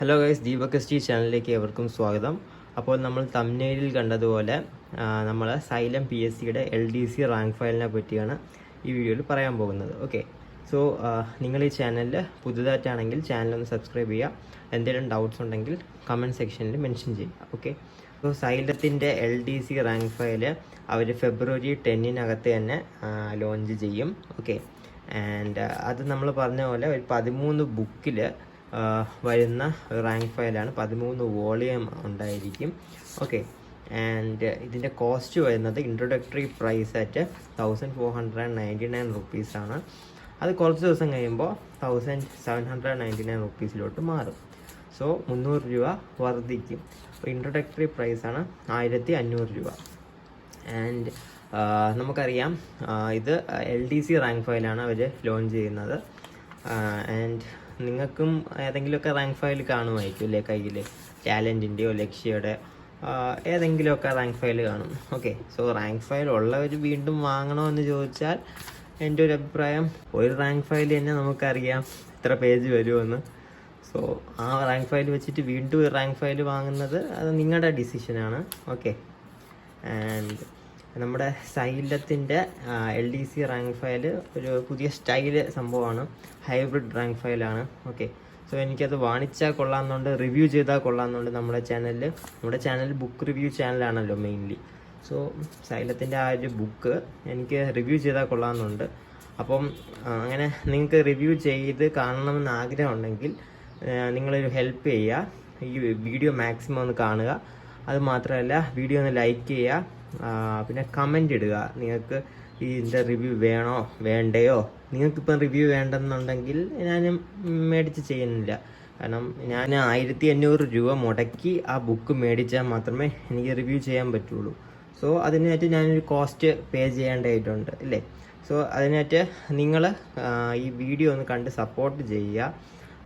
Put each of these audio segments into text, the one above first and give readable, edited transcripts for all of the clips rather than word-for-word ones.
Hello guys, Deepak S T ചാനലിലേക്ക് ഏവർക്കും സ്വാഗതം. അപ്പോൾ നമ്മൾ തംബ്നെയിലിൽ കണ്ടതുപോലെ നമ്മൾ സൈലം പി എസ് സിയുടെ LDC റാങ്ക് ഫയലിനെ പറ്റിയാണ് ഈ വീഡിയോയിൽ പറയാൻ പോകുന്നത്. ഓക്കെ, സോ നിങ്ങൾ ഈ ചാനലിൽ പുതുതായിട്ടാണെങ്കിൽ ചാനലൊന്ന് സബ്സ്ക്രൈബ് ചെയ്യുക. എന്തെങ്കിലും ഡൗട്ട്സ് ഉണ്ടെങ്കിൽ കമൻറ്റ് സെക്ഷനിൽ മെൻഷൻ ചെയ്യുക. ഓക്കെ, സോ സൈലത്തിൻ്റെ LDC റാങ്ക് ഫയൽ അവർ ഫെബ്രുവരി 10 തന്നെ ലോഞ്ച് ചെയ്യും. ഓക്കെ, ആൻഡ് അത് നമ്മൾ പറഞ്ഞ പോലെ ഒരു 13 ബുക്കിൽ വരുന്ന റാങ്ക് ഫയലാണ്. 13 വോളിയം ഉണ്ടായിരിക്കും. ഓക്കെ, ആൻഡ് ഇതിൻ്റെ കോസ്റ്റ് വരുന്നത് ഇൻട്രൊഡക്ടറി പ്രൈസ് ആയിട്ട് 1499 റുപ്പീസാണ്. അത് കുറച്ച് ദിവസം കഴിയുമ്പോൾ 1799 റുപ്പീസിലോട്ട് മാറും. സോ 300 രൂപ വർദ്ധിക്കും. അപ്പോൾ ഇൻട്രൊഡക്ടറി പ്രൈസാണ് 1500 രൂപ. ആൻഡ് നമുക്കറിയാം ഇത് LDC റാങ്ക് ഫയലാണ് അവർ ലോഞ്ച് ചെയ്യുന്നത്. ആൻഡ് നിങ്ങൾക്കും ഏതെങ്കിലുമൊക്കെ റാങ്ക് ഫയൽ കാണുമായിരിക്കും അല്ലേ കയ്യിൽ. ടാലൻറ്റിൻ്റെയോ ലക്ഷ്യയുടെ ഏതെങ്കിലുമൊക്കെ റാങ്ക് ഫയൽ കാണും. ഓക്കെ, സോ റാങ്ക് ഫയൽ ഉള്ളവർ വീണ്ടും വാങ്ങണമെന്ന് ചോദിച്ചാൽ എൻ്റെ ഒരു അഭിപ്രായം, ഒരു റാങ്ക് ഫയൽ തന്നെ നമുക്കറിയാം എത്ര പേജ് വരുമെന്ന്. സോ ആ റാങ്ക് ഫയൽ വെച്ചിട്ട് വീണ്ടും ഒരു റാങ്ക് ഫയൽ വാങ്ങുന്നത് അത് നിങ്ങളുടെ ഡിസിഷനാണ്. ഓക്കെ, ആൻഡ് നമ്മുടെ സൈലത്തിൻ്റെ LDC റാങ്ക് ഫയൽ ഒരു പുതിയ സ്റ്റൈല് സംഭവമാണ്. ഹൈബ്രിഡ് റാങ്ക് ഫയലാണ്. ഓക്കെ, സോ എനിക്കത് വാണിച്ചാൽ കൊള്ളാമെന്നുണ്ട്, റിവ്യൂ ചെയ്താൽ കൊള്ളാമെന്നുണ്ട്. നമ്മുടെ ചാനൽ ബുക്ക് റിവ്യൂ ചാനലാണല്ലോ മെയിൻലി. സോ സൈലത്തിൻ്റെ ആ ഒരു ബുക്ക് എനിക്ക് റിവ്യൂ ചെയ്താൽ കൊള്ളാമെന്നുണ്ട്. അപ്പം അങ്ങനെ നിങ്ങൾക്ക് റിവ്യൂ ചെയ്ത് കാണണമെന്ന് ആഗ്രഹമുണ്ടെങ്കിൽ നിങ്ങളൊരു ഹെൽപ്പ് ചെയ്യുക, ഈ വീഡിയോ മാക്സിമം ഒന്ന് കാണുക. അത് മാത്രമല്ല, വീഡിയോ ഒന്ന് ലൈക്ക് ചെയ്യുക, പിന്നെ കമൻ്റ് ഇടുക. നിങ്ങൾക്ക് ഇതിൻ്റെ റിവ്യൂ വേണോ വേണ്ടയോ. നിങ്ങൾക്കിപ്പം റിവ്യൂ വേണ്ടെന്നുണ്ടെങ്കിൽ ഞാൻ മേടിച്ച് ചെയ്യുന്നില്ല. കാരണം ഞാൻ 1500 രൂപ മുടക്കി ആ ബുക്ക് മേടിച്ചാൽ മാത്രമേ എനിക്ക് റിവ്യൂ ചെയ്യാൻ പറ്റുള്ളൂ. സോ അതിനായിട്ട് ഞാനൊരു കോസ്റ്റ് പേ ചെയ്യേണ്ടതായിട്ടുണ്ട് അല്ലേ. സോ അതിനായിട്ട് നിങ്ങൾ ഈ വീഡിയോ ഒന്ന് കണ്ട് സപ്പോർട്ട് ചെയ്യുക.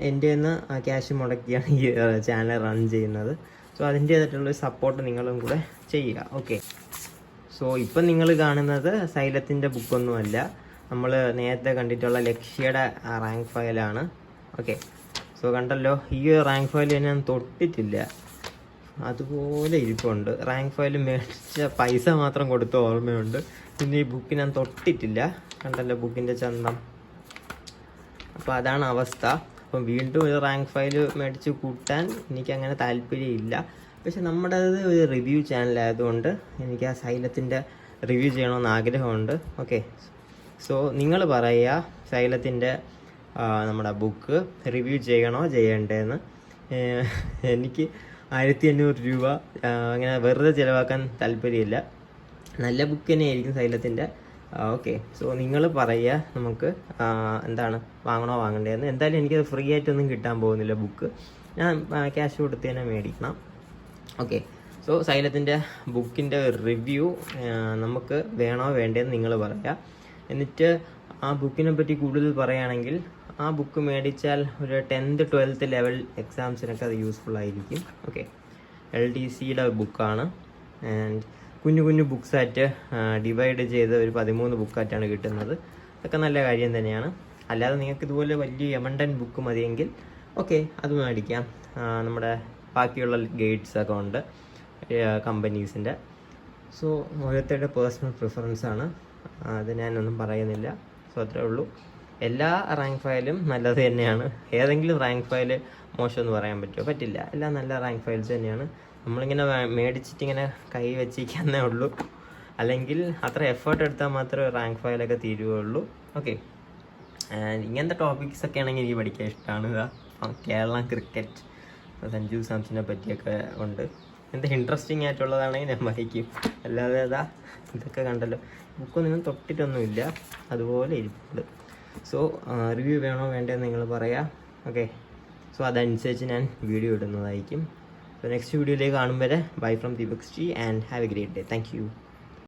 എൻ്റെ നിന്ന് ക്യാഷ് മുടക്കിയാണ് ഈ ചാനൽ റൺ ചെയ്യുന്നത്. സോ അതിൻ്റേതായിട്ടുള്ളൊരു സപ്പോർട്ട് നിങ്ങളും കൂടെ ചെയ്യുക. ഓക്കെ, സോ ഇപ്പം നിങ്ങൾ കാണുന്നത് സൈലത്തിൻ്റെ ബുക്കൊന്നുമല്ല, നമ്മൾ നേരത്തെ കണ്ടിട്ടുള്ള ലക്ഷ്യയുടെ റാങ്ക് ഫയലാണ്. ഓക്കെ, സോ കണ്ടല്ലോ, ഈ റാങ്ക് ഫയൽ ഞാൻ തൊട്ടിട്ടില്ല, അതുപോലെ ഇരിപ്പുണ്ട്. റാങ്ക് ഫയൽ മേടിച്ച പൈസ മാത്രം കൊടുത്ത ഓർമ്മയുണ്ട്. പിന്നെ ഈ ബുക്ക് ഞാൻ തൊട്ടിട്ടില്ല. കണ്ടല്ലോ ബുക്കിൻ്റെ ചന്തം. അപ്പോൾ അതാണ് അവസ്ഥ. അപ്പം വീണ്ടും ഒരു റാങ്ക് ഫയൽ മേടിച്ച് കൂട്ടാൻ എനിക്കങ്ങനെ താല്പര്യമില്ല. പക്ഷെ നമ്മുടെ ഒരു റിവ്യൂ ചാനലായതുകൊണ്ട് എനിക്ക് ആ സൈലത്തിൻ്റെ റിവ്യൂ ചെയ്യണമെന്ന് ആഗ്രഹമുണ്ട്. ഓക്കെ, സോ നിങ്ങൾ പറയുക സൈലത്തിൻ്റെ നമ്മുടെ ബുക്ക് റിവ്യൂ ചെയ്യണോ ചെയ്യണ്ടേന്ന്. എനിക്ക് 1500 രൂപ അങ്ങനെ വെറുതെ ചിലവാക്കാൻ താല്പര്യമില്ല. നല്ല ബുക്ക് തന്നെയായിരിക്കും സൈലത്തിൻ്റെ. ഓക്കെ, സോ നിങ്ങൾ പറയുക നമുക്ക് എന്താണ് വാങ്ങണോ വാങ്ങണ്ടേന്ന്. എന്തായാലും എനിക്കത് ഫ്രീ ആയിട്ടൊന്നും കിട്ടാൻ പോകുന്നില്ല ബുക്ക്. ഞാൻ ക്യാഷ് കൊടുത്ത് തന്നെ മേടിക്കണം. ഓക്കെ, സോ സൈലത്തിൻ്റെ ബുക്കിൻ്റെ റിവ്യൂ നമുക്ക് വേണോ വേണ്ടേന്ന് നിങ്ങൾ പറയുക. എന്നിട്ട് ആ ബുക്കിനെ പറ്റി കൂടുതൽ പറയുകയാണെങ്കിൽ ആ ബുക്ക് മേടിച്ചാൽ ഒരു 10th 12th ലെവൽ എക്സാംസിനൊക്കെ അത് യൂസ്ഫുൾ ആയിരിക്കും. ഓക്കെ, LDCയുടെ ബുക്കാണ്. ആൻഡ് കുഞ്ഞു കുഞ്ഞു ബുക്സായിട്ട് ഡിവൈഡ് ചെയ്ത് ഒരു 13 ബുക്കായിട്ടാണ് കിട്ടുന്നത്. അതൊക്കെ നല്ല കാര്യം തന്നെയാണ്. അല്ലാതെ നിങ്ങൾക്ക് ഇതുപോലെ വലിയ എമണ്ടൻ ബുക്ക് മതിയെങ്കിൽ ഓക്കെ, അത് മേടിക്കാം. നമ്മുടെ ബാക്കിയുള്ള ഗൈഡ്സൊക്കെ ഉണ്ട് കമ്പനീസിൻ്റെ. സോ ഓരോരുത്തരുടെ പേഴ്സണൽ പ്രിഫറൻസാണ്, അത് ഞാനൊന്നും പറയുന്നില്ല. സോ അത്രേ ഉള്ളൂ. എല്ലാ റാങ്ക് ഫയലും നല്ലത് തന്നെയാണ്. ഏതെങ്കിലും റാങ്ക് ഫയൽ മോശമെന്ന് പറയാൻ പറ്റുമോ? പറ്റില്ല. എല്ലാം നല്ല റാങ്ക് ഫയൽസ് തന്നെയാണ്. നമ്മളിങ്ങനെ മേടിച്ചിട്ടിങ്ങനെ കൈ വെച്ചിരിക്കുന്നേ ഉള്ളൂ. അല്ലെങ്കിൽ അത്ര എഫേർട്ട് എടുത്താൽ മാത്രമേ റാങ്ക് ഫയലൊക്കെ തീരുകയുള്ളൂ. ഓക്കെ, ഇങ്ങനത്തെ ടോപ്പിക്സൊക്കെ ആണെങ്കിൽ എനിക്ക് പഠിക്കാൻ ഇഷ്ടമാണ്. കേരള ക്രിക്കറ്റ്, സഞ്ജു സാംസനെ പറ്റിയൊക്കെ ഉണ്ട്. എന്ത് ഇൻട്രസ്റ്റിംഗ് ആയിട്ടുള്ളതാണെങ്കിൽ ഞാൻ വായിക്കും. അല്ലാതെ ഇതൊക്കെ കണ്ടല്ലോ, ബുക്കൊന്നും തൊട്ടിട്ടൊന്നുമില്ല, അതുപോലെ ഇരിപ്പുണ്ട്. സോ റിവ്യൂ വേണോ വേണ്ടതെന്ന് നിങ്ങൾ പറയാം. ഓക്കെ, സോ അതനുസരിച്ച് ഞാൻ വീഡിയോ ഇടുന്നതായിരിക്കും. സോ നെക്സ്റ്റ് വീഡിയോയിലേക്ക് കാണും വരെ bye from Deepak G and have A great day. Thank you.